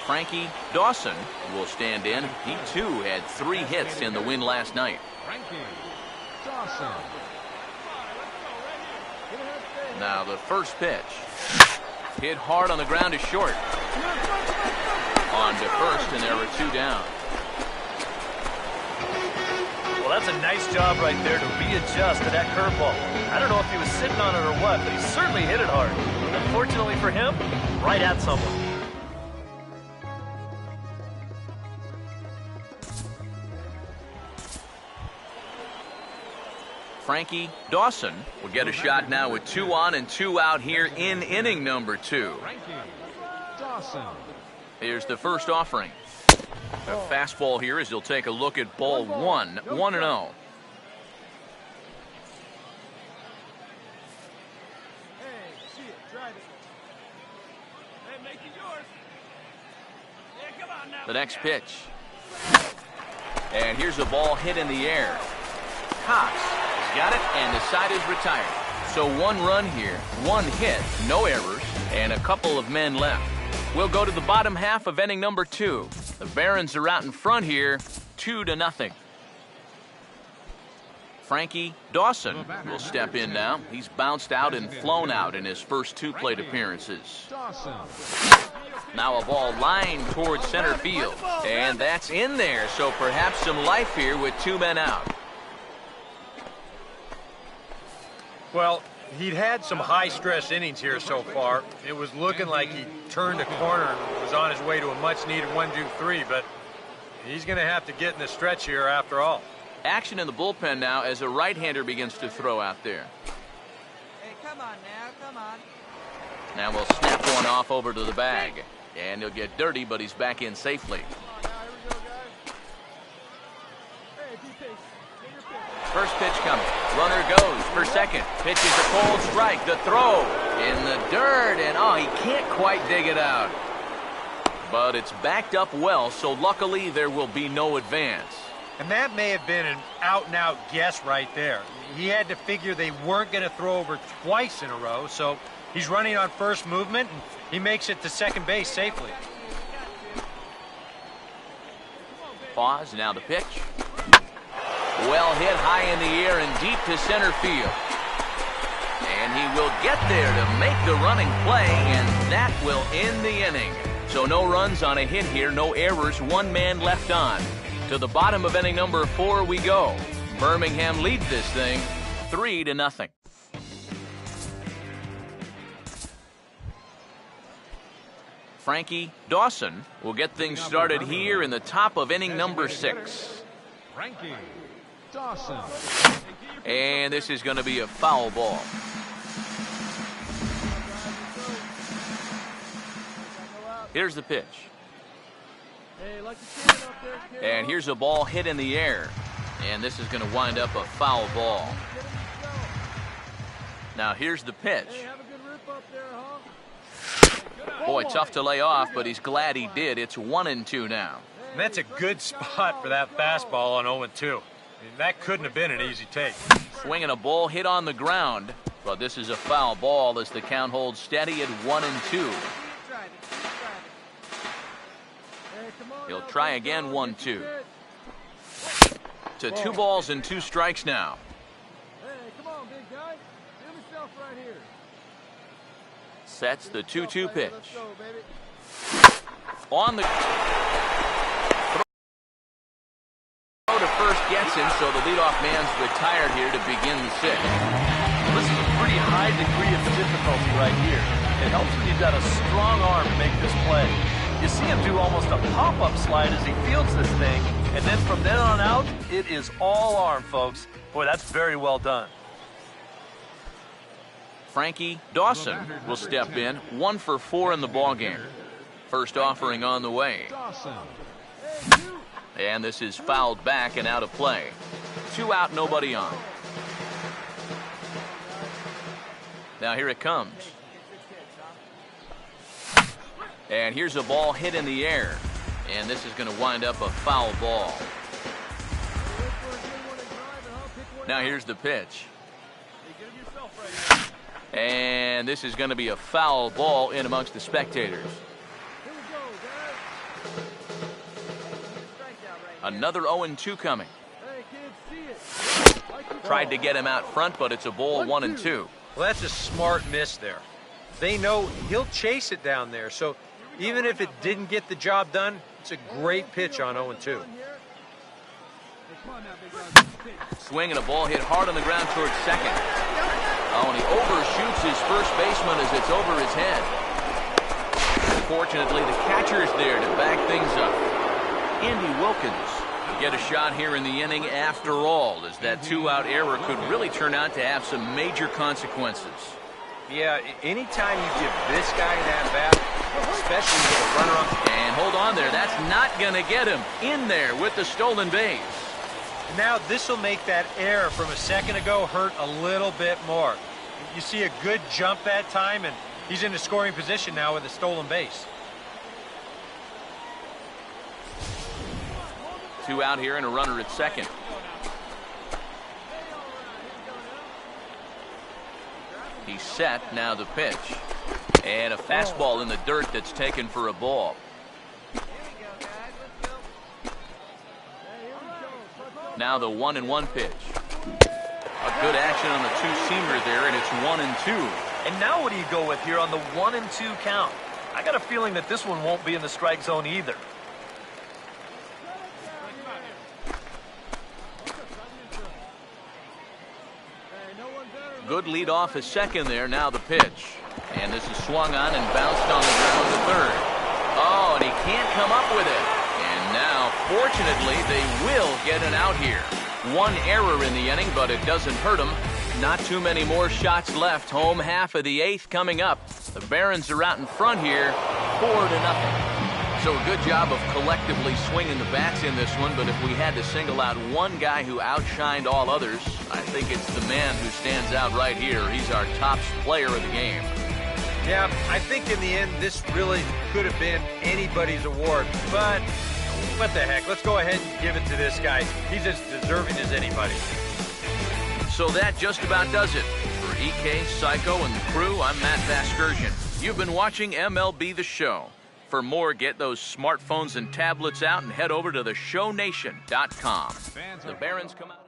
Frankie Dawson will stand in. He too had 3 hits in the win last night. Frankie Dawson. Now the first pitch. Hit hard on the ground is short. On to first, and there were 2 down. Well, that's a nice job right there to readjust to that curveball. I don't know if he was sitting on it or what, but he certainly hit it hard. Unfortunately for him, right at someone. Frankie Dawson will get a shot now with 2 on and 2 out here in inning number 2. Frankie Dawson. Here's the first offering. A fastball here as he'll take a look at ball 1, 1-0. The next pitch. And here's a ball hit in the air. Cox has got it, and the side is retired. So 1 run here, 1 hit, no errors, and a couple of men left. We'll go to the bottom half of inning number 2. The Barons are out in front here, 2-0. Frankie Dawson will step in now. He's bounced out and flown out in his first 2 plate appearances. Now a ball lined towards center field, and that's in there, so perhaps some life here with 2 men out. Well, he'd had some high-stress innings here so far. It was looking like he turned a corner and was on his way to a much-needed 1-2-3, but he's going to have to get in the stretch here after all. Action in the bullpen now as a right-hander begins to throw out there. Hey, come on now, come on. Now we'll snap one off over to the bag. And he'll get dirty, but he's back in safely. First pitch coming. Runner goes for second. Pitch is a cold strike. The throw in the dirt, and he can't quite dig it out. But it's backed up well, so luckily there will be no advance. And that may have been an out-and-out guess right there. He had to figure they weren't going to throw over twice in a row, so he's running on first movement, and he makes it to second base safely. Pause, now the pitch. Well hit high in the air and deep to center field. And he will get there to make the running play, and that will end the inning. So no runs on a hit here, no errors, 1 man left on. To the bottom of inning number 4 we go. Birmingham leads this thing 3-0. Frankie Dawson will get things started here in the top of inning number 6. Frankie Dawson. And this is going to be a foul ball. Here's the pitch. And here's a ball hit in the air. And this is going to wind up a foul ball. Now here's the pitch. Boy, tough to lay off, but he's glad he did. It's 1-2 now. And that's a good spot for that fastball on 0-2. That couldn't have been an easy take. Swinging a ball hit on the ground, but this is a foul ball as the count holds steady at 1-2. He'll try again, 1-2. To 2 balls and 2 strikes now. Hey, come on, big guy. Do yourself right here. Sets the 2-2 pitch. Let's go, baby. On the throw to first gets him, so the leadoff man's retired here to begin the 6th. This is a pretty high degree of difficulty right here. It helps when you've got a strong arm to make this play. You see him do almost a pop-up slide as he fields this thing, and then from then on out, it is all arm, folks. Boy, that's very well done. Frankie Dawson will step in, 1 for 4 in the ballgame. First offering on the way. And this is fouled back and out of play. 2 out, nobody on. Now here it comes. And here's a ball hit in the air. And this is going to wind up a foul ball. Now here's the pitch. And this is going to be a foul ball in amongst the spectators. Another 0-2 coming. Hey, kids, see it. Like your Tried ball. to get him out front, but it's a ball 1-2. Well, that's a smart miss there. They know he'll chase it down there, so even if it didn't get the job done, it's a great pitch on 0-2. Hey, come on now, big guy. Pitch. Swing and a ball hit hard on the ground towards second. Oh, and he overshoots his first baseman as it's over his head. Fortunately, the catcher's there to back things up. Andy Wilkins to get a shot here in the inning after all, as that 2-out error could really turn out to have some major consequences. Yeah, anytime you give this guy an at-bat, especially with a runner on, And hold on there, that's not going to get him in there with the stolen base. now this will make that error from a second ago hurt a little bit more. You see a good jump that time, and he's in a scoring position now with a stolen base. 2 out here and a runner at second. He's set, now the pitch. And a fastball in the dirt that's taken for a ball. Now the 1-1 pitch. A good action on the two-seamer there, and it's 1-2. And now what do you go with here on the 1-2 count? I got a feeling that this one won't be in the strike zone either. Good lead off at second there. Now the pitch. And this is swung on and bounced on the ground to third. Oh, and he can't come up with it. And now, fortunately, they will get an out here. One error in the inning, but it doesn't hurt him. Not too many more shots left. Home half of the 8th coming up. The Barons are out in front here, 4-0. So a good job of collectively swinging the bats in this one, but if we had to single out one guy who outshined all others, I think it's the man who stands out right here. He's our top player of the game. Yeah, I think in the end this really could have been anybody's award, but what the heck, let's go ahead and give it to this guy. He's as deserving as anybody. So that just about does it. For EK, Psycho, and the crew, I'm Matt Vasgersian. You've been watching MLB The Show. For more, get those smartphones and tablets out and head over to theshownation.com. The Barons come out.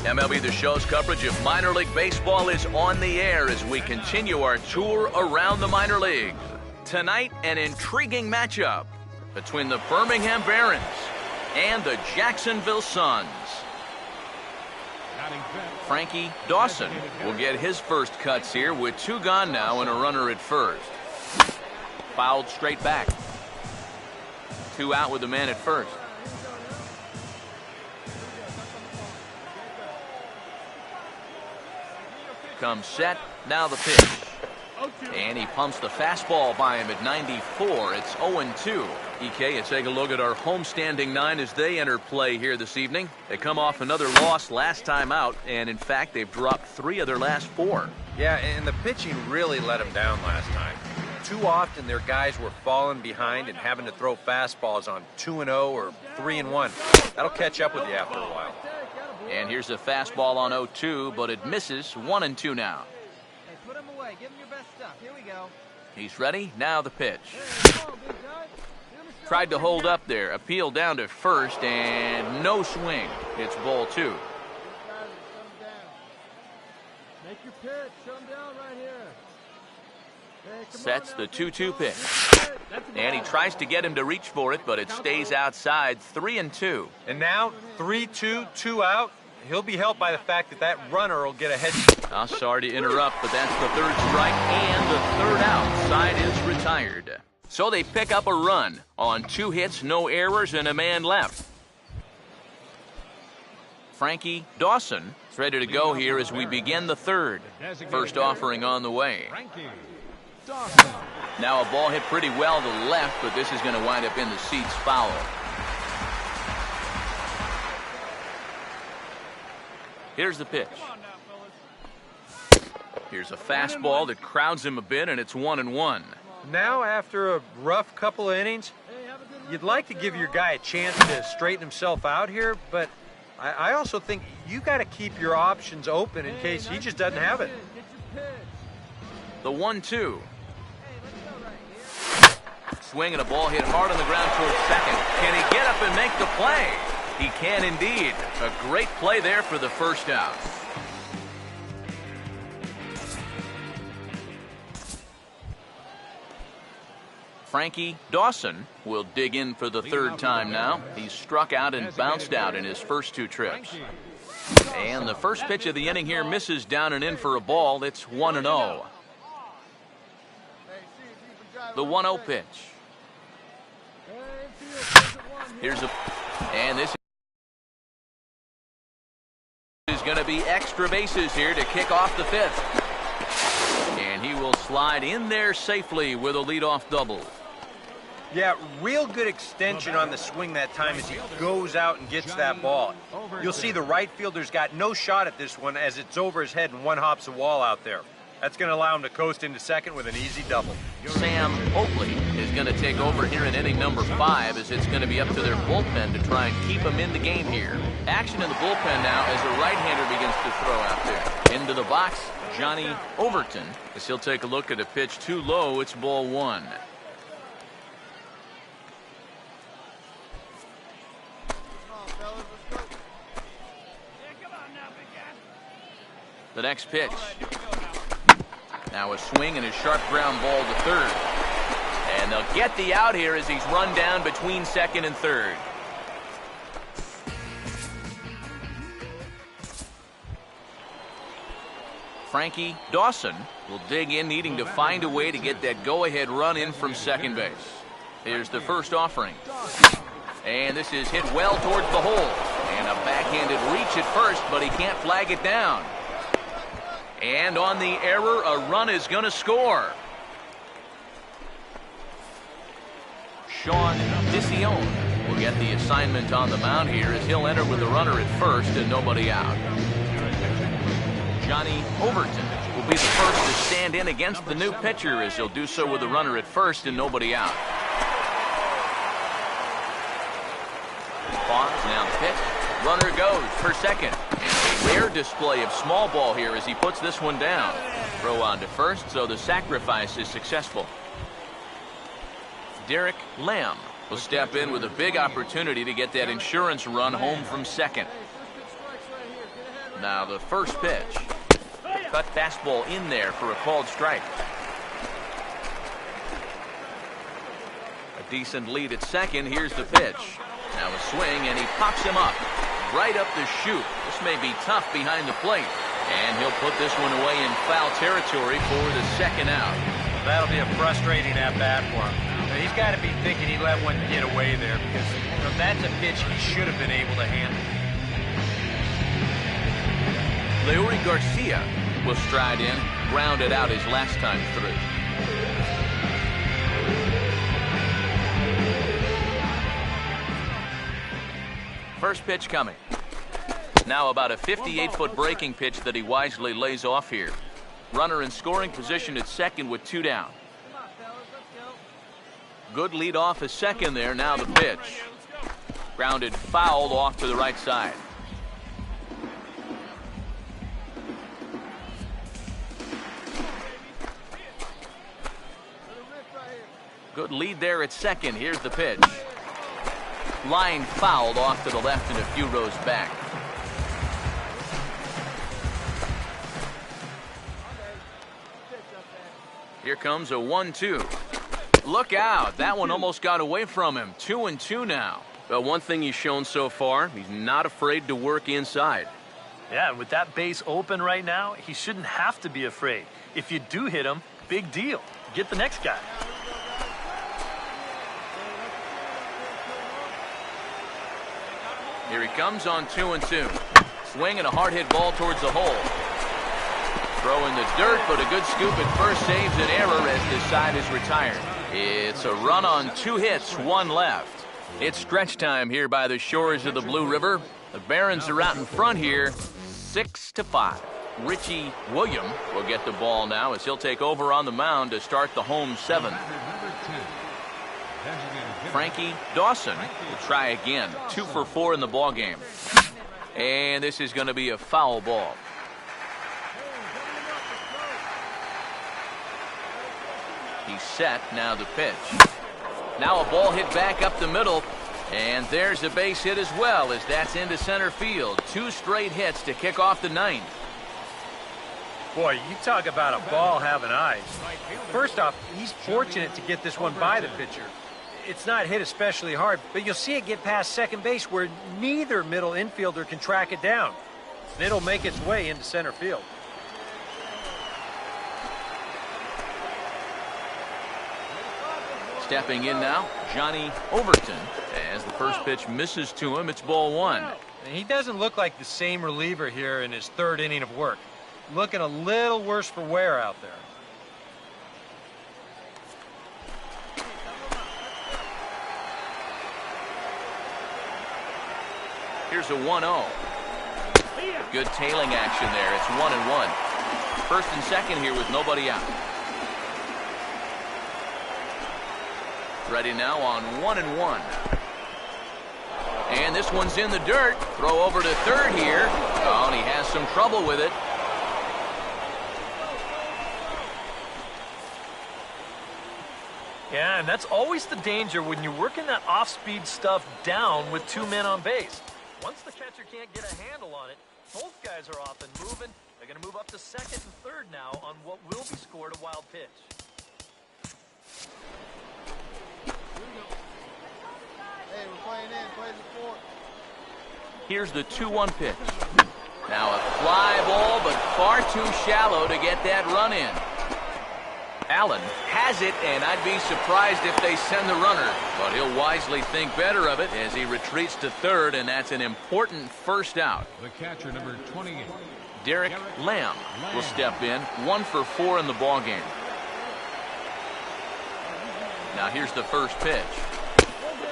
MLB The Show's coverage of minor league baseball is on the air as we continue our tour around the minor leagues. Tonight, an intriguing matchup between the Birmingham Barons and the Jacksonville Suns. Frankie Dawson will get his first cuts here with 2 gone now and a runner at first. Fouled straight back. 2 out with the man at first. Comes set, now the pitch. And he pumps the fastball by him at 94. It's 0-2. EK, you take a look at our homestanding 9 as they enter play here this evening. They come off another loss last time out, and in fact, they've dropped 3 of their last 4. Yeah, and the pitching really let them down last time. Too often their guys were falling behind and having to throw fastballs on 2-0 or 3-1. That'll catch up with you after a while. And here's a fastball on 0-2, but it misses. 1-2 now. Hey, put him away. Give him your best stuff. Here we go. He's ready. Now the pitch. Hey, come on, big guy. Give him yourself Tried to up. hold up there. Appeal down to first, and no swing. It's ball 2. These guys are shut him down. Make your pitch. Shut him down right here. Hey, come Sets on the now, big 2-2 boy. pitch. That's a And he ball. tries to get him to reach for it, but it stays outside. 3-2. And now 3-2, 2 out. He'll be helped by the fact that that runner will get ahead. Oh, sorry to interrupt, but that's the 3rd strike and the 3rd out. Side is retired. So they pick up a run on 2 hits, no errors, and a man left. Frankie Dawson is ready to go here as we begin the third. First offering on the way. Frankie. Dawson. Now a ball hit pretty well to the left, but this is going to wind up in the seats foul. Here's the pitch. Here's a fastball that crowds him a bit, and it's 1-1. Now, after a rough couple of innings, you'd like to give your guy a chance to straighten himself out here, but I also think you got to keep your options open in case he just doesn't have it. The 1-2. Swing and a ball hit hard on the ground towards second. Can he get up and make the play? He can indeed. A great play there for the first out. Frankie Dawson will dig in for the third time now. He's struck out and bounced out in his first 2 trips. And the first pitch of the inning here misses down and in for a ball. It's 1-0. The 1-0 pitch. And this is going to be extra bases here to kick off the 5th. And he will slide in there safely with a leadoff double. Yeah, real good extension on the swing that time as he goes out and gets that ball. You'll see the right fielder's got no shot at this one as it's over his head and one hops the wall out there. That's going to allow him to coast into second with an easy double. Sam Oakley is going to take over here in inning number 5 as it's going to be up to their bullpen to try and keep him in the game here. Action in the bullpen now as a right-hander begins to throw out there. Into the box, Johnny Overton, as he'll take a look at a pitch too low. It's ball 1. The next pitch. Now a swing and a sharp ground ball to third. And they'll get the out here as he's run down between second and third. Frankie Dawson will dig in, needing to find a way to get that go-ahead run in from second base. Here's the first offering. And this is hit well towards the hole. And a backhanded reach at first, but he can't flag it down. And on the error, a run is going to score. Sean Dicione will get the assignment on the mound here as he'll enter with a runner at first and nobody out. Johnny Overton will be the first to stand in against the new pitcher as he'll do so with a runner at first and nobody out. Pause, now the pitch. Runner goes for second. And a rare display of small ball here as he puts this one down. Throw on to first, so the sacrifice is successful. Derek Lamb will step in with a big opportunity to get that insurance run home from second. Now the first pitch. Cut fastball in there for a called strike. A decent lead at second. Here's the pitch. Now a swing, and he pops him up right up the chute. This may be tough behind the plate. And he'll put this one away in foul territory for the second out. That'll be a frustrating at-bat for him. Now, he's got to be thinking he let one get away there because that's a pitch he should have been able to handle. Leury Garcia will stride in, grounded out his last time through. First pitch coming. Now about a 58-foot breaking pitch that he wisely lays off here. Runner in scoring position at second with 2 down. Good lead off at second there. Now the pitch. Grounded foul off to the right side. Good lead there at second. Here's the pitch. Line fouled off to the left and a few rows back. Here comes a 1-2. Look out. That one almost got away from him. 2-2 now. But one thing he's shown so far, he's not afraid to work inside. Yeah, and with that base open right now, he shouldn't have to be afraid. If you do hit him, big deal. Get the next guy. Here he comes on 2-2. Swing and a hard hit ball towards the hole. Throw in the dirt, but a good scoop at first saves an error as this side is retired. It's a run on 2 hits, 1 left. It's stretch time here by the shores of the Blue River. The Barons are out in front here, 6-5. Richie William will get the ball now as he'll take over on the mound to start the home 7th. Frankie Dawson will try again, 2 for 4 in the ball game. And this is going to be a foul ball. He's set, now the pitch. Now a ball hit back up the middle, and there's a base hit as well as that's into center field. 2 straight hits to kick off the 9th. Boy, you talk about a ball having eyes. First off, he's fortunate to get this one by the pitcher. It's not hit especially hard, but you'll see it get past second base where neither middle infielder can track it down. And it'll make its way into center field. Stepping in now, Johnny Overton. As the first pitch misses to him, it's ball 1. And he doesn't look like the same reliever here in his 3rd inning of work. Looking a little worse for wear out there. Here's a 1-0. Good tailing action there. It's 1-1. First and second here with nobody out. Ready now on 1-1. And this one's in the dirt. Throw over to third here. Oh, and he has some trouble with it. Yeah, and that's always the danger when you're working that off-speed stuff down with 2 men on base. Once the catcher can't get a handle on it, both guys are off and moving. They're going to move up to second and third now on what will be scored a wild pitch. Hey, we're playing in. Play the 4th. Here's the 2-1 pitch. Now a fly ball, but far too shallow to get that run in. Allen has it, and I'd be surprised if they send the runner. But he'll wisely think better of it as he retreats to third, and that's an important first out. The catcher, number 28. Derek Lamb will step in, 1 for 4 in the ball game. Now here's the first pitch.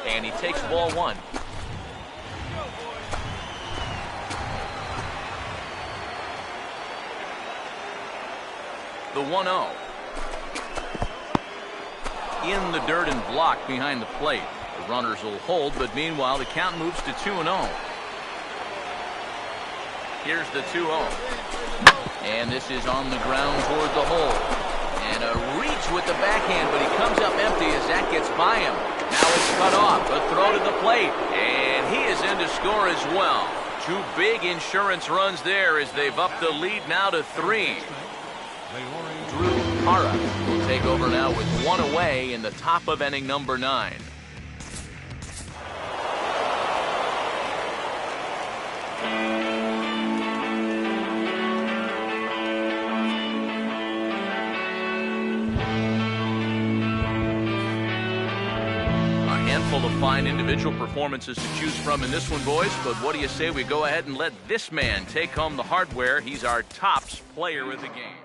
And he takes ball 1. The 1-0. In the dirt and blocked behind the plate. The runners will hold, but meanwhile the count moves to 2-0. Here's the 2-0. And this is on the ground toward the hole. And a reach with the backhand, but he comes up empty as that gets by him. Now it's cut off. A throw to the plate. And he is in to score as well. 2 big insurance runs there as they've upped the lead now to 3. Drew Hara will take over now with 1 away in the top of inning number 9. A handful of fine individual performances to choose from in this one, boys, but what do you say we go ahead and let this man take home the hardware? He's our tops player of the game.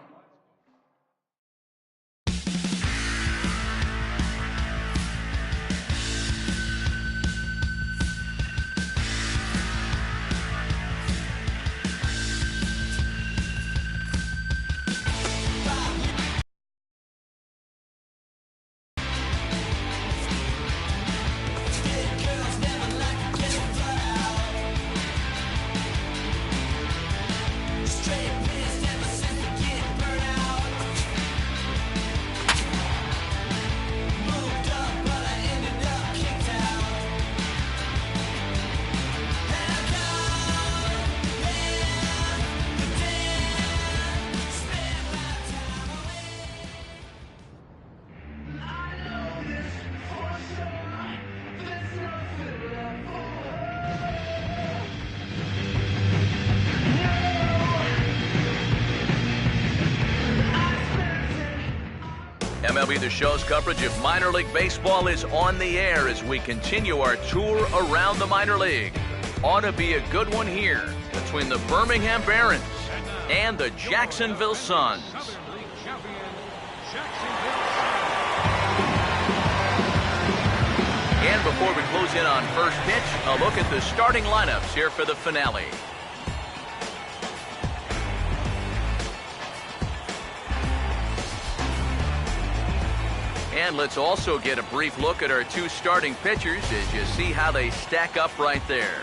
MLB The Show's coverage of minor league baseball is on the air as we continue our tour around the minor league. Ought to be a good one here between the Birmingham Barons and the Jacksonville Suns. And before we close in on first pitch, a look at the starting lineups here for the finale. And let's also get a brief look at our two starting pitchers as you see how they stack up right there.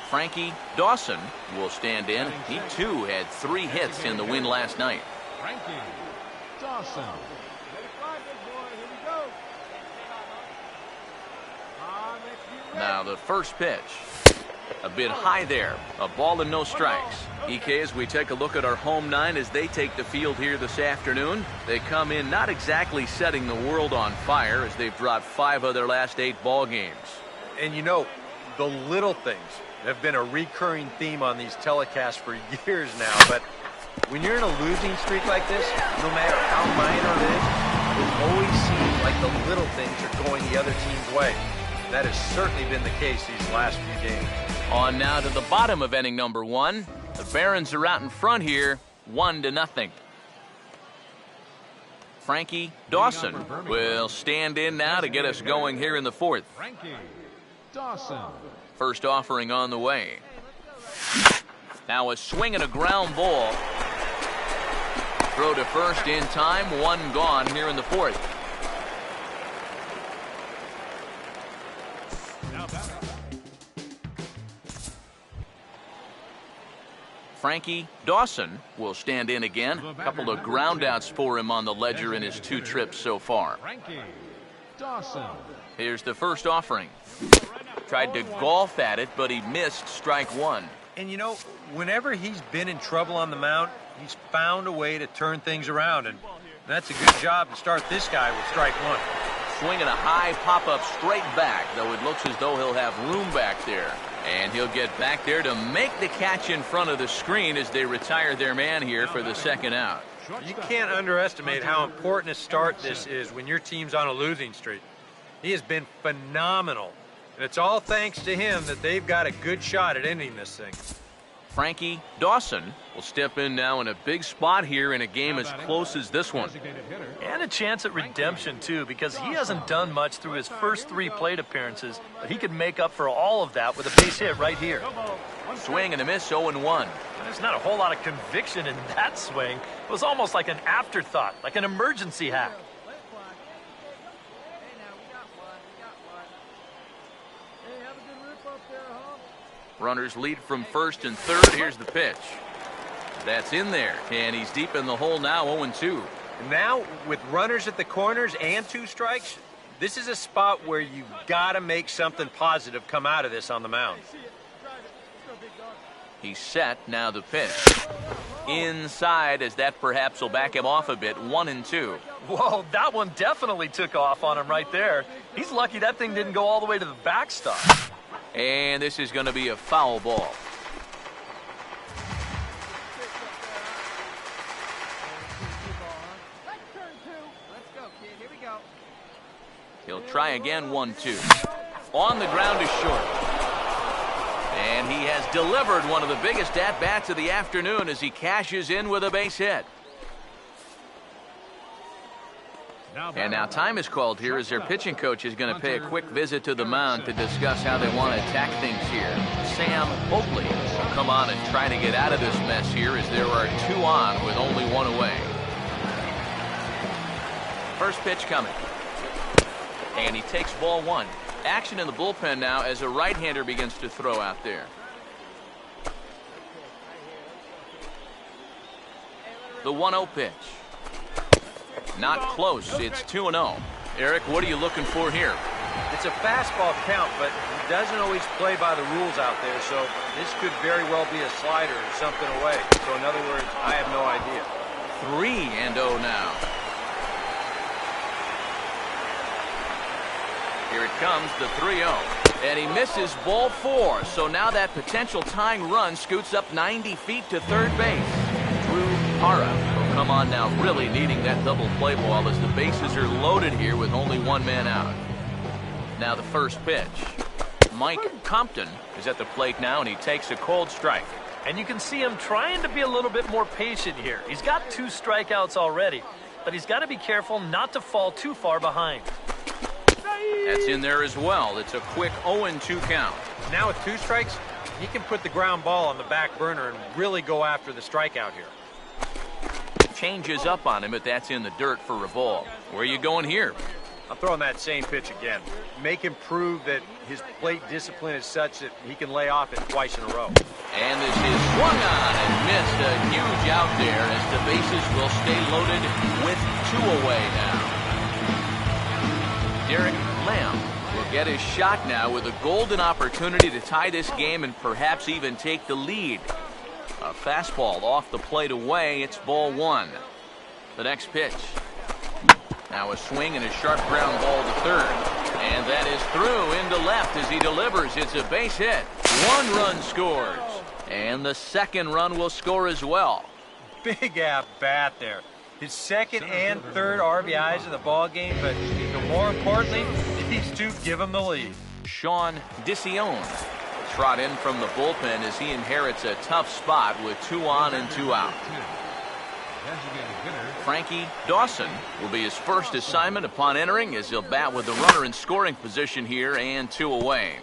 Frankie Dawson will stand in. He too had 3 hits in the win last night. Frankie Dawson. Now the first pitch. A bit high there. A ball and no strikes. EK, as we take a look at our home 9 as they take the field here this afternoon. They come in not exactly setting the world on fire as they've dropped 5 of their last 8 ball games. And you know, the little things have been a recurring theme on these telecasts for years now, but when you're in a losing streak like this, no matter how minor it always seems like the little things are going the other team's way. That has certainly been the case these last few games. On now to the bottom of inning number 1. The Barons are out in front here, 1-0. Frankie Dawson will stand in now to get us going here in the 4th. Frankie Dawson. First offering on the way. Now a swing and a ground ball. Throw to first in time. 1 gone here in the 4th. Frankie Dawson will stand in again. A couple of groundouts for him on the ledger in his 2 trips so far. Frankie Dawson. Here's the first offering. Tried to golf at it, but he missed strike 1. And you know, whenever he's been in trouble on the mound, he's found a way to turn things around, and that's a good job to start this guy with strike 1. Swinging a high pop-up straight back, though it looks as though he'll have room back there. And he'll get back there to make the catch in front of the screen as they retire their man here for the 2nd out. You can't underestimate how important a start this is when your team's on a losing streak. He has been phenomenal. And it's all thanks to him that they've got a good shot at ending this thing. Frankie Dawson will step in now in a big spot here in a game as close as this one. And a chance at redemption, too, because he hasn't done much through his first 3 plate appearances, but he could make up for all of that with a base hit right here. Swing and a miss, 0-1. There's not a whole lot of conviction in that swing. It was almost like an afterthought, like an emergency hack. Runners lead from first and third. Here's the pitch. That's in there, and he's deep in the hole now, 0-2. Now, with runners at the corners and 2 strikes, this is a spot where you've got to make something positive come out of this on the mound. He's set. Now the pitch. Inside, as that perhaps will back him off a bit, 1-2. Whoa, that one definitely took off on him right there. He's lucky that thing didn't go all the way to the backstop. And this is going to be a foul ball. He'll try again, 1-2. On the ground is short. And he has delivered one of the biggest at-bats of the afternoon as he cashes in with a base hit. And now time is called here as their pitching coach is going to pay a quick visit to the mound to discuss how they want to attack things here. Sam Oakley will come on and try to get out of this mess here as there are 2 on with only 1 away. First pitch coming. And he takes ball 1. Action in the bullpen now as a right-hander begins to throw out there. The 1-0 pitch. Not close. It's 2-0. Eric, what are you looking for here? It's a fastball count, but he doesn't always play by the rules out there, so this could very well be a slider or something away. So in other words, I have no idea. 3-0 now. Here it comes, the 3-0. And he misses ball 4. So now that potential tying run scoots up 90 feet to third base. Drew Hara will come on now, really needing that double play ball as the bases are loaded here with only one man out. Now the first pitch. Mike Compton is at the plate now, and he takes a cold strike. And you can see him trying to be a little bit more patient here. He's got 2 strikeouts already, but he's got to be careful not to fall too far behind. That's in there as well. It's a quick 0-2 count. Now with 2 strikes, he can put the ground ball on the back burner and really go after the strikeout here. Changes up on him, but that's in the dirt for a ball. Where are you going here? I'm throwing that same pitch again. Make him prove that his plate discipline is such that he can lay off it twice in a row. And this is swung on and missed. A huge out there as the bases will stay loaded with 2 away now. Derek Lamb will get his shot now with a golden opportunity to tie this game and perhaps even take the lead. A fastball off the plate away. It's ball 1. The next pitch. Now a swing and a sharp ground ball to third. And that is through into left as he delivers. It's a base hit. 1 run scores. And the second run will score as well. Big at-bat there. His second and third RBIs of the ball game, but more importantly, these 2 give him the lead. Sean Dicione trot in from the bullpen as he inherits a tough spot with 2 on and 2 out. Frankie Dawson will be his first assignment upon entering as he'll bat with the runner in scoring position here and 2 away.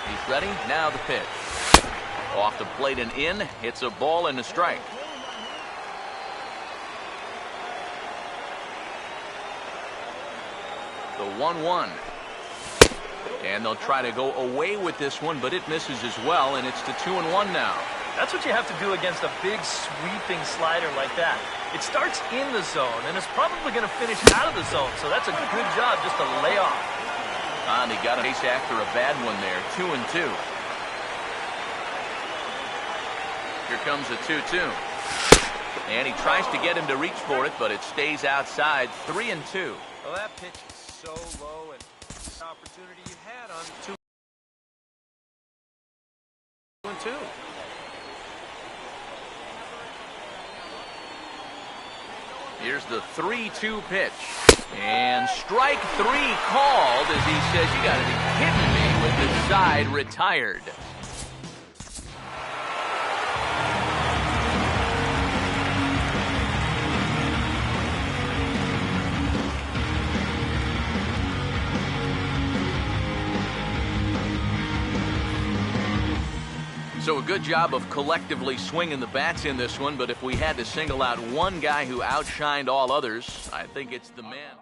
He's ready. Now the pitch. Off the plate and in. It's a ball and a strike. The 1-1. And they'll try to go away with this one, but it misses as well, and it's the 2-1 now. That's what you have to do against a big sweeping slider like that. It starts in the zone, and it's probably going to finish out of the zone, so that's a good job just to lay off. And he got a base after a bad one there, 2-2. Here comes a 2-2. And he tries to get him to reach for it, but it stays outside, 3-2. Well, that pitch is so low, and the opportunity you had on 2-2. Here's the 3-2 pitch. And strike 3 called as he says, you got to be kidding me, with the side retired. So a good job of collectively swinging the bats in this one, but if we had to single out one guy who outshined all others, I think it's the man.